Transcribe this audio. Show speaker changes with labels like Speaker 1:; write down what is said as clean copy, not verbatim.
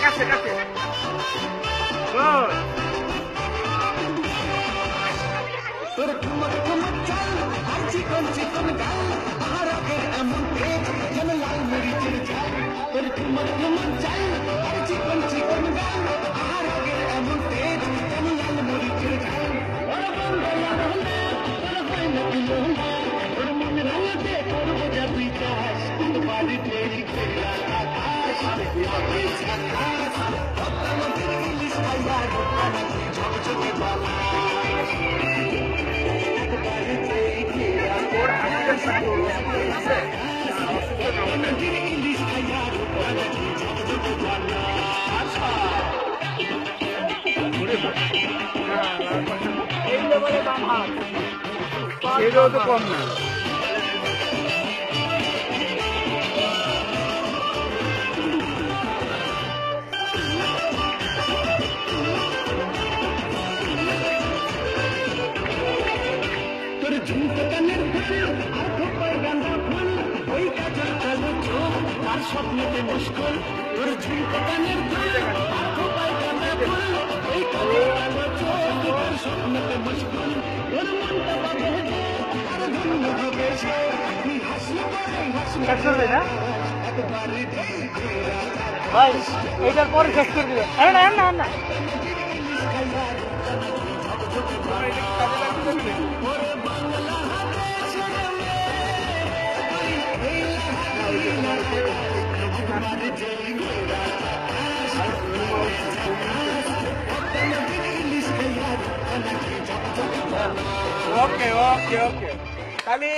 Speaker 1: কাছে কাছে তোর ঠুমক ঠুমক চাল আর চিকন চিকন গাল আর আগের এমন পেট যেন লাল মরিচের ঝাল তোর ঠুমক ঠুমক চাল আর চিকন চিকন গাল আর আগের এমন পেট যেন লাল মরিচের ঝাল ওর বন্ধলা হলে তোর হয় না দিল না তোর মন রাঙাতে করবো যা বিকাশ তোর বাড়িতে খেলা আকাশ লাগে ঝাকাশ আমাদের ইলিশ খাইয়া ঢোকানাকে ঝকঝকে বালা
Speaker 2: এটাও তো কম না
Speaker 1: তোর ঝুমকো কানের ফুল আর খোপায় গাঁদা ফুল ওই কাজল কালো চোখ আর স্বপ্নেতে মুস্কুল তোর ঝুমকো কানের ফুল আর খোপায় গাঁদা ফুল ওই কালো কালো চোখ আর স্বপ্নেতে মুস্কুল তোর মনটা বাঁধে আর ধন্য হবে সে তুই হাসি করে হাসি
Speaker 2: না
Speaker 1: একবারে দেখে
Speaker 2: ভাই এইটার পরে শেষ করে দিবে না না না
Speaker 1: ওকে ওকে ওকে খালি